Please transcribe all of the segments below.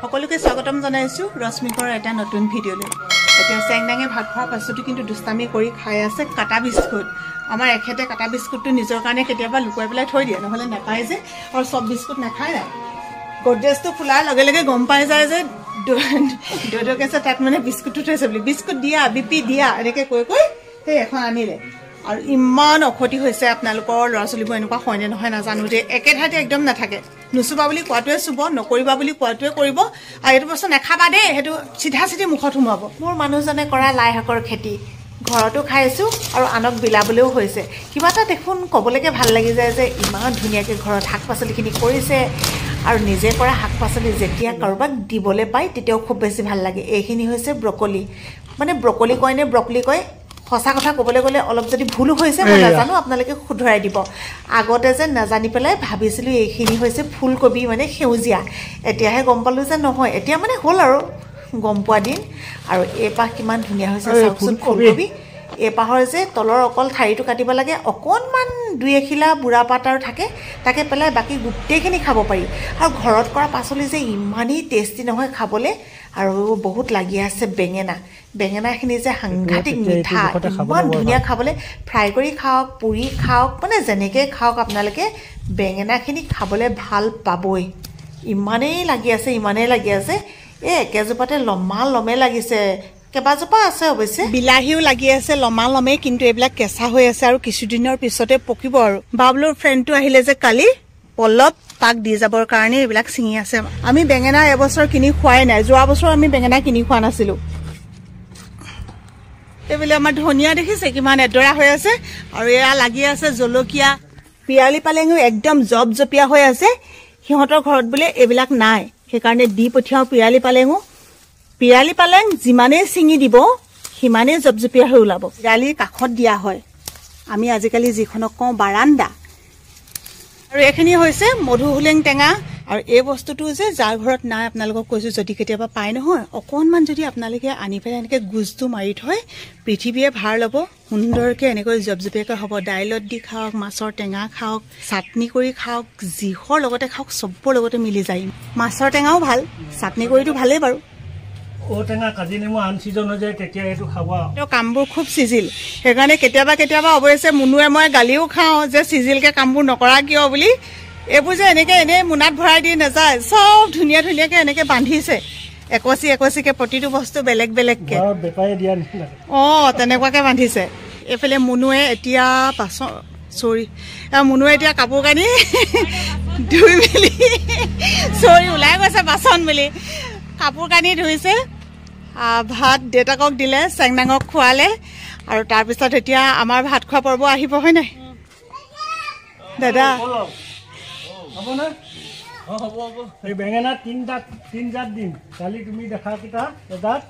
সকলোকে স্বাগতম জনাইছো ৰশ্মিকৰ এটা নতুন ভিডিঅ'লৈ। এতিয়া চেংডাঙে ভাত খোৱাৰ পাছতো কিন্তু দুষ্টামি কৰি খাই আছে কাটা বিস্কুট। আমাৰ এখেতে কাটা বিস্কুটটো নিজৰ কাৰণে কেতিয়াবা লুকুৱাই পেলাই থৈ দিয়ে, নহ'লে নাপায় যে, আৰু চব বিস্কুট নাখায় নাই। গডৰেজটো খোলাৰ লগে লগে গম পাই যায় যে দৈদকেছে তাত মানে বিস্কুটটো থৈছে বুলি। বিস্কুট দিয়া, বিপি দিয়া, এনেকৈ কৈ কৈ সেই এখন আনিলে। আৰু ইমান অখতি হৈছে আপোনালোকৰ ল'ৰা ছোৱালীবোৰ, এনেকুৱা হয়নে নহয় নাজানো যে একে ঠাইতে একদম নাথাকে। নুচুবা বুলি কোৱাটোৱে চুব, নকৰিবা বুলি কোৱাটোৱে কৰিব, আৰু এইটো বস্তু নাখাবা দেই, সেইটো চিধা চিধি মুখত সোমাব। মোৰ মানুহজনে কৰা লাই শাকৰ খেতি ঘৰতো খাইছোঁ আৰু আনক বিলাবলৈও হৈছে। কিবা এটা দেখোন ক'বলৈকে ভাল লাগি যায় যে ইমান ধুনীয়াকৈ ঘৰত শাক পাচলিখিনি কৰিছে, আৰু নিজে কৰা শাক পাচলি যেতিয়া কাৰোবাক দিবলৈ পায় তেতিয়াও খুব বেছি ভাল লাগে। এইখিনি হৈছে ব্ৰকলি, মানে ব্ৰকলি কয় নে ব্ৰকলি কয়, সঁচা কথা ক'বলৈ গ'লে অলপ যদি ভুল হৈছে মই নাজানো, আপোনালোকে শুধৰাই দিব। আগতে যে নাজানি পেলাই ভাবিছিলোঁ এইখিনি হৈছে ফুলকবি, মানে সেউজীয়া। এতিয়াহে গম পালোঁ যে নহয়, এতিয়া মানে হ'ল আৰু গম পোৱা দিন। আৰু এইপাহ কিমান ধুনীয়া হৈছে চাওকচোন ফুলকবি। এইপাহৰ যে তলৰ অকল ঠাৰিটো কাটিব লাগে, অকণমান দুই এখিলা বুঢ়া পাত আৰু থাকে, তাকে পেলাই বাকী গোটেইখিনি খাব পাৰি। আৰু ঘৰত কৰা পাচলি যে ইমানেই টেষ্টি নহয় খাবলৈ। আৰু বহুত লাগি আছে বেঙেনা, বেঙেনাখিনি যে সাংঘাতিক মিঠা, ইমান ধুনীয়া খাবলৈ। ফ্ৰাই কৰি খাওক, পুৰি খাওক, মানে যেনেকৈ খাওক আপোনালোকে বেঙেনাখিনি খাবলৈ ভাল পাবই। ইমানেই লাগি আছে, ইমানেই লাগি আছে। এই একেজোপাতে লমা লমে লাগিছে, কেইবাজোপা আছে অৱশ্যে। বিলাহীও লাগি আছে লমা লমে, কিন্তু এইবিলাক কেঁচা হৈ আছে আৰু কিছুদিনৰ পিছতে পকিব। আৰু বাবলুৰ ফ্ৰেণ্ডটো আহিলে যে কালি, পল্লৱ, তাক দি যাবৰ কাৰণে এইবিলাক ছিঙি আছে। আমি বেঙেনা এবছৰ কিনি খোৱাই নাই, যোৱা বছৰ আমি বেঙেনা কিনি খোৱা নাছিলোঁ। এইবিলাক আমাৰ ধনিয়া দেখিছে কিমান এডৰা হৈ আছে, আৰু এয়া লাগি আছে জলকীয়া, পিয়ালি পালেঙো একদম জপজপীয়া হৈ আছে। সিহঁতৰ ঘৰত বোলে এইবিলাক নাই, সেইকাৰণে দি পঠিয়াওঁ পিয়ালি পালেঙো। পিয়ালি পালেং যিমানেই ছিঙি দিব সিমানেই জপজপীয়া হৈ ওলাব। পিৰালিৰ কাষত দিয়া হয়, আমি আজিকালি যিখনক কওঁ বাৰান্দা। আৰু এইখিনি হৈছে মধুসোলেং টেঙা। আৰু এই বস্তুটো যে যাৰ ঘৰত নাই আপোনালোকক কৈছোঁ, যদি কেতিয়াবা পায় নহয়, অকণমান যদি আপোনালোকে আনি পেলাই এনেকৈ গুজটো মাৰি থয়, পৃথিৱীয়ে ভাৰ ল'ব, সুন্দৰকৈ এনেকৈ জপজপীয়াকৈ হ'ব। দাইলত দি খাওক, মাছৰ টেঙা খাওক, চাটনি কৰি খাওক, যিহৰ লগতে খাওক চবৰ লগতে মিলি যায়। মাছৰ টেঙাও ভাল, চাটনি কৰিতো ভালেই বাৰু। ঔটেঙা কাজি নেমু আন ছিজন হৈ যায়, তেতিয়া এইটো খাব। কামবোৰ খুব চিজিল, সেইকাৰণে কেতিয়াবা কেতিয়াবা অৱশ্যে মুনুৱে মই গালিও খাওঁ যে চিজিলকৈ কামবোৰ নকৰা কিয় বুলি। এইবোৰ যে এনেকৈ এনেই মোনাত ভৰাই দি নাযায়, চব ধুনীয়া ধুনীয়াকৈ এনেকৈ বান্ধিছে, একচি একচিকৈ, প্ৰতিটো বস্তু বেলেগ বেলেগকৈ। অঁ, তেনেকুৱাকৈ বান্ধিছে। এইফালে মুনুৱে এতিয়া মুনুৱে এতিয়া কাপোৰ কানি ধুই মেলি চৰি ওলাই গৈছে বাচন মেলি, কাপোৰ কানি ধুইছে। ভাত দেউতাকক দিলে, চেংডাঙক খোৱালে, আৰু তাৰপিছত এতিয়া আমাৰ ভাত খোৱা পৰ্ব আহিব, হয় নাই দাদা? বেঙেনা তিনজাত দিম, কালি তুমি দেখা কেইটা এজাত,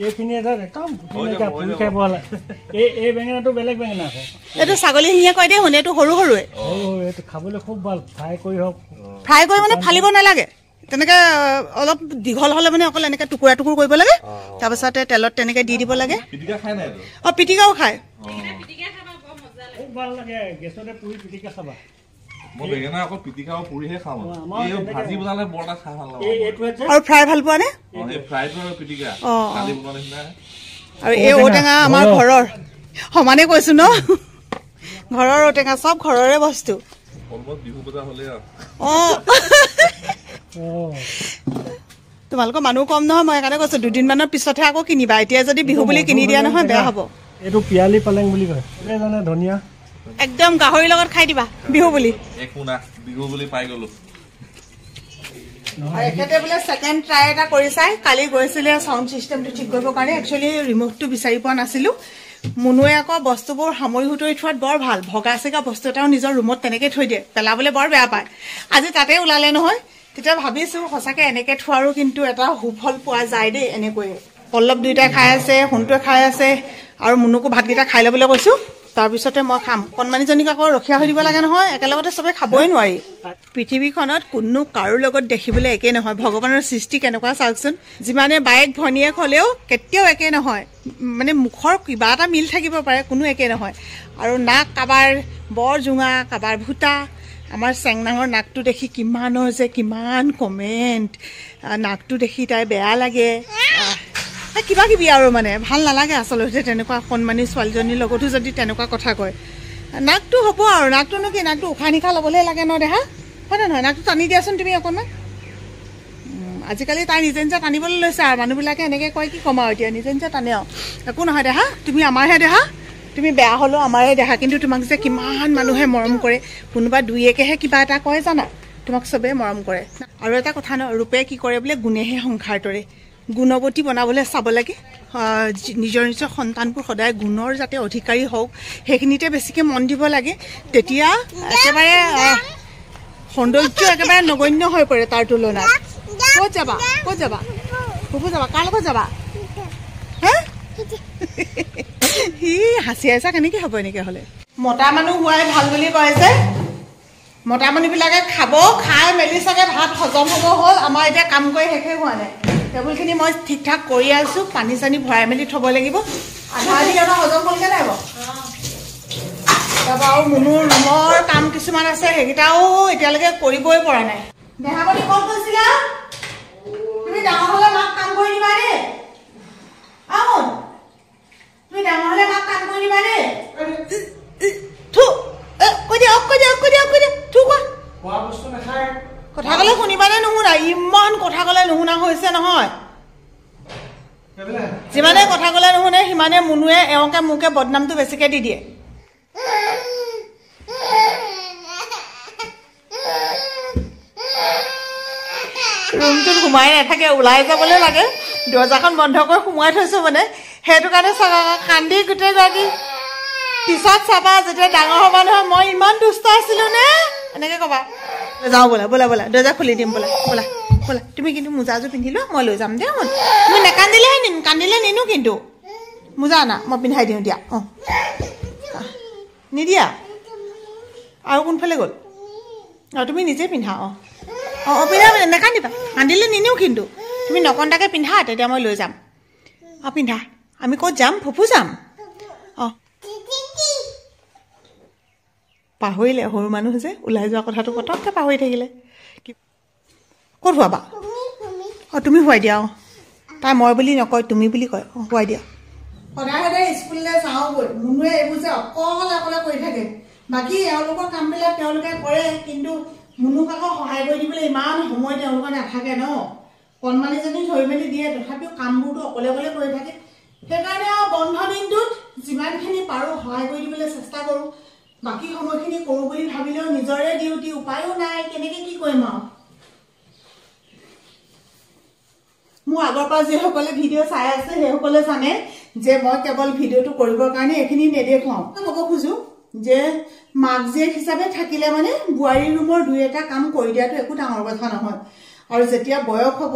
এইখিনি এজাত একদম এই বেঙেনাটো বেলেগ বেঙেনা আছে। এইটো ছাগলী শিঙিয়ে কয় দেই, শুনে এইটো সৰু সৰুৱে, এইটো খাবলৈ খুব ভাল। ফ্ৰাই কৰি হওক, ফ্ৰাই কৰি মানে ফালিব নালাগে, তেনেকৈ অলপ দীঘল হ'লে মানে অকল এনেকৈ টুকুৰা টুকুৰ কৰিব লাগে, তাৰপিছতে তেলত তেনেকৈ দি দিব লাগে। অঁ, পিটিকাও খায়, খুব ভাল লাগে। গেছতে পুৰি পিটিকা খাবা। আৰু ফ্ৰাই ভাল পোৱা নে? আৰু এই ঔটেঙা আমাৰ ঘৰৰ, সমানে কৈছো ন, ঘৰৰ ঔটেঙা, চব ঘৰৰে বস্তু। তোমালোকৰ মানুহ কম নহয়, মই সেইকাৰণে কৈছো দুদিনমানৰ পিছতহে আকৌ কিনিবা। এতিয়া যদি বিহু বুলি কিনি দিয়া নহয় বেয়া হ'ব। এইটো পিয়ালি পালেং বুলি কয়, ধনিয়া একদম গাহৰিৰ লগত খাই দিবা বিহু বুলি। এখেতে বোলে ছেকেণ্ড ট্ৰাই এটা কৰি চাই, কালি গৈছিলে চাউণ্ড চিষ্টেমটো ঠিক কৰিবৰ কাৰণে, একচুৱেলি ৰিম'টটো বিচাৰি পোৱা নাছিলোঁ। মুনুৱে আকৌ বস্তুবোৰ সামৰি সুতৰি থোৱাত বৰ ভাল, ভগা চিগা বস্তু এটাও নিজৰ ৰুমত তেনেকৈ থৈ দিয়ে, পেলাবলৈ বৰ বেয়া পায়। আজি তাতে ওলালে নহয়, তেতিয়া ভাবিছোঁ সঁচাকৈ এনেকৈ থোৱাৰো কিন্তু এটা সুফল পোৱা যায় দেই। এনেকৈয়ে পল্লৱ দুইটাই খাই আছে, সোণটোৱে খাই আছে, আৰু মুনুকো ভাতকেইটা খাই ল'বলৈ কৈছোঁ, তাৰপিছতে মই খাম। কণমানিজনীক আকৌ ৰখীয়া হৈ দিব লাগে নহয়, একেলগতে চবে খাবই নোৱাৰি। পৃথিৱীখনত কোনো কাৰো লগত দেখিবলৈ একে নহয়, ভগৱানৰ সৃষ্টি কেনেকুৱা চাওকচোন। যিমানে বায়েক ভনীয়েক হ'লেও কেতিয়াও একে নহয়, মানে মুখৰ কিবা এটা মিল থাকিব পাৰে, কোনো একে নহয়। আৰু নাক কাৰোবাৰ বৰ জোঙা, কাৰোবাৰ ভূটা, আমাৰ চেংনাঙৰ নাকটো দেখি কিমানৰ যে কিমান কমেণ্ট, নাকটো দেখি তাই বেয়া লাগে, কিবা কিবি আৰু মানে ভাল নালাগে আচলতে তেনেকুৱা সন্মানী ছোৱালীজনীৰ লগতো যদি তেনেকুৱা কথা কয়। নাকটো হ'ব আৰু নাকটোনো কি, নাকটো উশাহ নিশাহ ল'বলৈ লাগে ন দেহা, হয় নে নহয়? নাকটো টানি দিয়াচোন তুমি অকণমান। আজিকালি তাই নিজে নিজে টানিবলৈ লৈছে আৰু মানুহবিলাকে এনেকৈ কয়, কি ক'ম আৰু এতিয়া নিজে নিজে টানে আৰু। একো নহয় দেহা, তুমি আমাৰহে দেহা, তুমি বেয়া হ'লেও আমাৰে দেহা। কিন্তু তোমাক যে কিমান মানুহে মৰম কৰে, কোনোবা দুই একেহে কিবা এটা কয় জানা, তোমাক চবেই মৰম কৰে। আৰু এটা কথা ন, ৰূপে কি কৰে বোলে, গুণেহে সংসাৰ তৰে। গুণৱতী বনাবলৈ চাব লাগে, নিজৰ নিজৰ সন্তানবোৰ সদায় গুণৰ যাতে অধিকাৰী হওক সেইখিনিতে বেছিকৈ মন দিব লাগে, তেতিয়া একেবাৰে সৌন্দৰ্য একেবাৰে নগণ্য হৈ পৰে তাৰ তুলনাত। ক'ত যাবা, ক'ত যাবা, ক'ত যাবা, কাৰ লগত যাবা? হে সি হাঁচি আছা, কেনেকৈ হ'ব এনেকৈ হ'লে? মতা মানুহ হোৱাই ভাল বুলি কয় যে, মতা মানুহবিলাকে খাব, খাই মেলি চাগে ভাত হজম হ'ব হ'ল। আমাৰ এতিয়া কাম কৰি শেষেই হোৱা নাই, টেবুলখিনি মই ঠিক ঠাক কৰি আছোঁ, পানী চানী ভৰাই মেলি থ'ব লাগিব। আধা আধি এটা হজম হ'লগৈ নাই বাৰু? তাৰপৰা আৰু মুনুৰ ৰুমৰ কাম কিছুমান আছে, সেইকেইটাও এতিয়ালৈকে কৰিবই পৰা নাই। দেহামণি ক'ত গৈছিলা? তুমি ডাঙৰ হ'লে মাক কাম কৰি দিবা দেই। আহোন, তুমি ডাঙৰ হ'লে মাক কাম কৰি দিবা দেই। কথা ক'লে শুনিবানে নুশুনা? ইমান কথা ক'লে নুশুনা হৈছে নহয়। যিমানে কথা ক'লে নুশুনে সিমানে মুনুৱে এওঁকে মোকে বদনামটো বেছিকৈ দি দিয়ে। ৰুমটোত সোমাই নাথাকে, ওলাই যাবলৈ লাগে। দৰ্জাখন বন্ধ কৰি সোমোৱাই থৈছোঁ মানে, সেইটো কাৰণে কান্দি গোটেইগৰাকী। পিছত চাবা যেতিয়া ডাঙৰ হ'বা নহয়, মই ইমান দুষ্ট আছিলোঁ নে এনেকৈ ক'বা। যাওঁ ব'লা ব'লা ব'লা, দৰ্জা খুলি দিম ব'লা ব'লা ব'লা। তুমি কিন্তু মোজাযোৰ পিন্ধি লোৱা, মই লৈ যাম দেই। তুমি নেকান্দিলেহে নিম, কান্দিলে নিনো কিন্তু। মোজা আনা, মই পিন্ধাই দিওঁ দিয়া। অঁ নিদিয়া আৰু কোনফালে গ'ল? অঁ তুমি নিজে পিন্ধা। অঁ অঁ অঁ পিন্ধা, নেকান্দিবা, কান্দিলে নিনিও কিন্তু। তুমি নকন্দাকৈ পিন্ধা, তেতিয়া মই লৈ যাম। অঁ পিন্ধা। আমি ক'ত যাম? ফুফু যাম। অঁ পাহৰিলে, সৰু মানুহ যে ওলাই যোৱা কথাটো পটককৈ পাহৰি থাকিলে। ক'ত শুৱাবা? অঁ তুমি শুৱাই দিয়া। অঁ তাই মই বুলি নকয়, তুমি বুলি কয়। অঁ শুৱাই দিয়া। সদায় সদায় স্কুললৈ যাওঁগৈ, মুনুৱে এইবোৰ যে অকলে অকলে কৰি থাকে। বাকী এওঁলোকৰ কামবিলাক তেওঁলোকে কৰে, কিন্তু মুনুক আকৌ সহায় কৰি দিবলৈ ইমান সময় তেওঁলোকৰ নাথাকে ন। কণমানিজনী ধৰি মেলি দিয়ে, তথাপিও কামবোৰতো অকলে অকলে কৰি থাকে। সেইকাৰণে আৰু বন্ধ দিনটোত যিমানখিনি পাৰোঁ সহায় কৰি দিবলৈ চেষ্টা কৰোঁ। বাকী সময়খিনি কৰোঁ বুলি ভাবিলেও নিজৰে ডিউটি, উপায়ো নাই, কেনেকৈ কি কৰিম আৰু। মোৰ আগৰ পৰা যিসকলে ভিডিঅ' চাই আছে সেইসকলে জানে যে মই কেৱল ভিডিঅ'টো কৰিবৰ কাৰণে এইখিনি নেদেখুৱাওঁ। ক'ব খোজোঁ যে মাক জীয়েক হিচাপে থাকিলে মানে বোৱাৰী ৰুমৰ দুই এটা কাম কৰি দিয়াটো একো ডাঙৰ কথা নহয়। আৰু যেতিয়া বয়স হ'ব,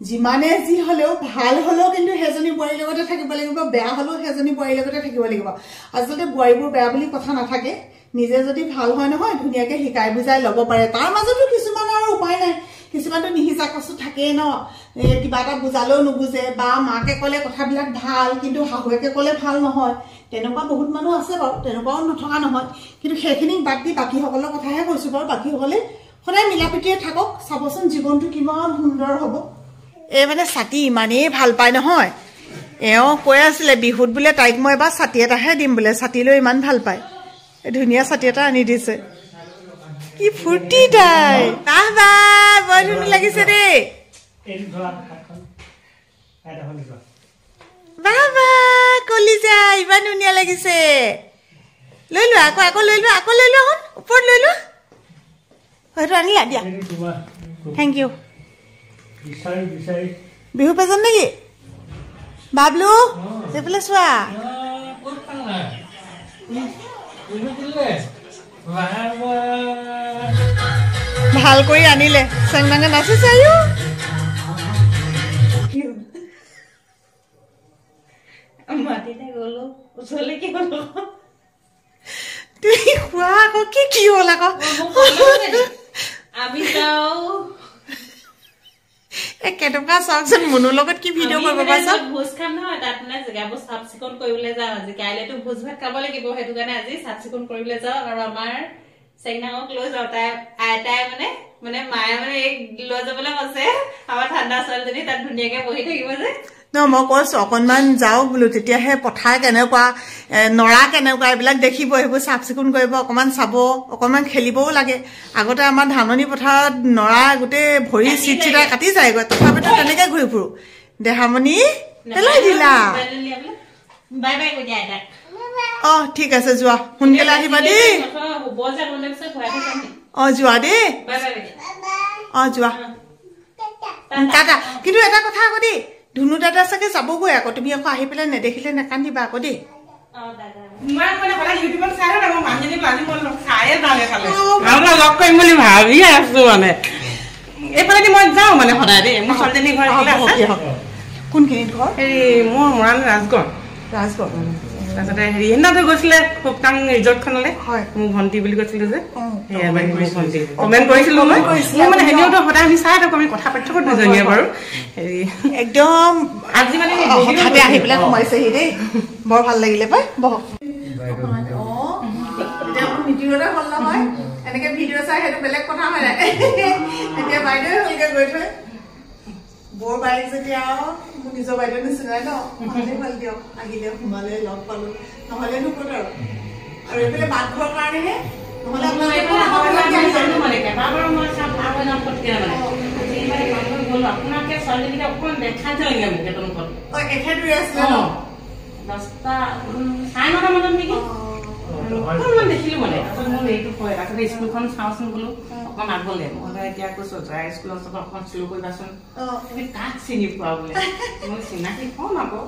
যিমানে যি হ'লেও ভাল হ'লেও কিন্তু সেইজনী বোৱাৰীৰ লগতে থাকিব লাগিব, বেয়া হ'লেও সেইজনী বোৱাৰীৰ লগতে থাকিব লাগিব। আচলতে বোৱাৰীবোৰ বেয়া বুলি কথা নাথাকে, নিজে যদি ভাল হয় নহয় ধুনীয়াকৈ শিকাই বুজাই ল'ব পাৰে। তাৰ মাজতো কিছুমান আৰু উপায় নাই, কিছুমানতো নিসিজা কচু থাকেই ন। কিবা এটা বুজালেও নুবুজে, বা মাকে ক'লে কথাবিলাক ভাল কিন্তু শাহুৱেকে ক'লে ভাল নহয়, তেনেকুৱা বহুত মানুহ আছে বাৰু, তেনেকুৱাও নথকা নহয়। কিন্তু সেইখিনিক বাদ দি বাকীসকলৰ কথাহে কৈছোঁ বাৰু। বাকীসকলে সদায় মিলা প্ৰীতিৰে থাকক, চাবচোন জীৱনটো কিমান সুন্দৰ হ'ব। এই মানে ছাতি ইমানেই ভাল পায় নহয়, এওঁ কৈ আছিলে বিহুত বোলে তাইক মই এবাৰ ছাতি এটাহে দিম বোলে, ছাতি লৈ ইমান ভাল পায়। এই ধুনীয়া ছাতি এটা আনি দিছে, কি ফূৰ্তি তাই। বাহ বাহ, বৰ ধুনীয়া লাগিছে দেই। বাহ বাহ কলিজা, ইমান ধুনীয়া লাগিছে। লৈ লোৱা আকৌ, আকৌ লৈ লোৱা, আকৌ লৈ লোৱা, শুন ওপৰত লৈ লোৱা। হয়তো আনিলা দিয়া, থেংক ইউ। বিহু পেজেণ্ট নেকি বাবলু? সেইফালে চোৱা। ভাল কৰি আনিলে, চেংনাঙে নাচিছে। আয়ো তুমি খোৱা আকৌ, কি হ'ল আকৌ? আমি যাওঁ কেনেকুৱা চাওকচোন, মুনুৰ লগত কি ভিডিঅ' কৰিব পাইছা? ভোজ খাম নহয়, তাত মানে জেগাবোৰ চাফ চিকুণ কৰিবলৈ যাওঁ আজি। কাইলেতো ভোজ ভাত খাব লাগিব, সেইটো কাৰণে আজি চাফ চিকুণ কৰিবলৈ যাওঁ। আৰু আমাৰ চেংনাঙক লৈ যাওঁ আইতাই মানে মায়ে এই লৈ যাবলৈ কৈছে আমাৰ ঠাণ্ডা ছোৱালীজনী তাত ধুনীয়াকে বহি থাকিব যে ন মই কৈছো অকণমান যাওক বোলো তেতিয়াহে পথাৰ কেনেকুৱা নৰা কেনেকুৱা এইবিলাক দেখিব সেইবোৰ চাফ চিকুণ কৰিব অকণমান চাব অকণমান খেলিবও লাগে আগতে আমাৰ ধাননি পথাৰত নৰা গোটেই ভৰি চিট কাটি যায়গৈ তথাপিতো তেনেকে ঘূৰি ফুৰো দেহামণি পেলাই দিলা বাই বাই কৈ দিয়া আইতাক ঠিক আছে যোৱা সোনকালে আহিবা দেই যোৱা দেই যোৱা টাটা কিন্তু এটা কথা আকৌ দেই ধুনু দাদা চাগে যাবগৈ আকৌ তুমি আকৌ আহি পেলাই নেদেখিলে নেকান্দিবা আকৌ দেই লগ কৰিম বুলি ভাবিয়ে আছো মানে এইফালেদি মই যাওঁ মানে সদায় দেই মোৰ ছোৱালীজনী ঘৰ কোনখিনিত ঘৰ হেৰি মোৰ মৰাণ ৰাজগড় তাৰপিছতে হেৰি সেইদিনাটো গৈছিলে খুবকাং ৰিজৰ্টখনলৈ মোৰ ভণ্টি বুলি কৈছিলো যে ভণ্টি কমেণ্ট কৰিছিলো মই মানে হেৰিওতো সদায় আমি চাই থাকো আমি কথা পাতি থাকো দুজনীয়ে বাৰু হেৰি একদম আজি মানে হঠাতে আহি পেলাই সোমাইছেহি দেই বৰ ভাল লাগিলে পাই বহক ভিডিঅ'তে হ'ল নহয় এনেকে ভিডিঅ' চাই সেইটো বেলেগ কথা হয় নাই এতিয়া বাইদেউ হ'লগে গৈ থৈ বৰ বাইক যেতিয়া মোৰ নিজৰ বাইদেউ নিচিনাই ন ভালেই ভাল দিয়ক আহিলে সোমালে লগ পালো নহ'লেনো ক'ত আৰু এইফালে বাটঘৰৰ কাৰণেহে নহ'লে আপোনাকে ছোৱালীকেইটা অকণমান দেখাই থৈ আহিলে মোক এখেত ৰৈ আছিলে ন 10টা 9:30 মানত নেকি অকণমান দেখিলো মানে তাৰপিছত মোৰ এইটো কয় তাৰপিছত স্কুলখন চাওঁচোন বোলো অকণমান আগলে মই এতিয়া কৈছো জয়া স্কুলৰ ওচৰত অকণমান শ্ল' কৰিবাচোন তুমি কাক চিনি পোৱা বোলে মই চিনাকি কম আকৌ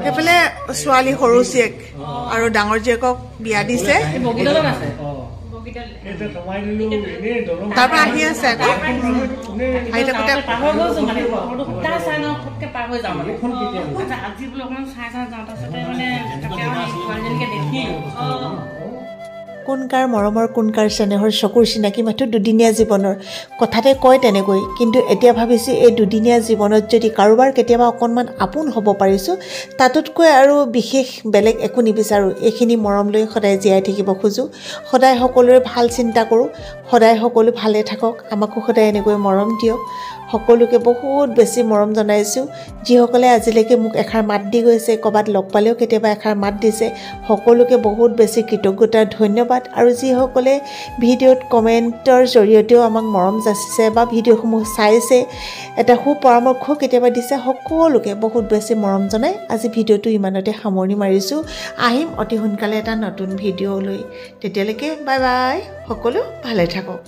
সেইফালে ছোৱালী সৰু জীয়েক আৰু ডাঙৰ জীয়েকক বিয়া দিছে তাৰ পৰা আহি আছে আকৌ আহি থাকোঁতে আজি বোলো অকণমান চাই যাওঁ তাৰপিছতে মানে ছোৱালীজনীকে দেখিলো কোনকাৰ মৰমৰ কোনকাৰ চেনেহৰ চকুৰ চিনাকি মাথো দুদিনীয়া জীৱনৰ কথাতে কয় তেনেকৈ কিন্তু এতিয়া ভাবিছোঁ এই দুদিনীয়া জীৱনত যদি কাৰোবাৰ কেতিয়াবা অকণমান আপোন হ'ব পাৰিছোঁ তাতোতকৈ আৰু বিশেষ বেলেগ একো নিবিচাৰোঁ এইখিনি মৰম লৈ সদায় জীয়াই থাকিব খোজোঁ সদায় সকলোৰে ভাল চিন্তা কৰোঁ সদায় সকলো ভালে থাকক আমাকো সদায় এনেকৈ মৰম দিয়ক সকলোকে বহুত বেছি মৰম জনাইছোঁ যিসকলে আজিলৈকে মোক এষাৰ মাত দি গৈছে ক'ৰবাত লগ পালেও কেতিয়াবা এষাৰ মাত দিছে সকলোকে বহুত বেছি কৃতজ্ঞতা ধন্যবাদ আৰু যিসকলে ভিডিঅ'ত কমেণ্টৰ জৰিয়তেও আমাক মৰম যাচিছে বা ভিডিঅ'সমূহ চাইছে এটা সুপৰামৰ্শও কেতিয়াবা দিছে সকলোকে বহুত বেছি মৰম জনাই আজি ভিডিঅ'টো ইমানতে সামৰণি মাৰিছোঁ আহিম অতি সোনকালে এটা নতুন ভিডিঅ' লৈ তেতিয়ালৈকে বাই বাই সকলো ভালে থাকক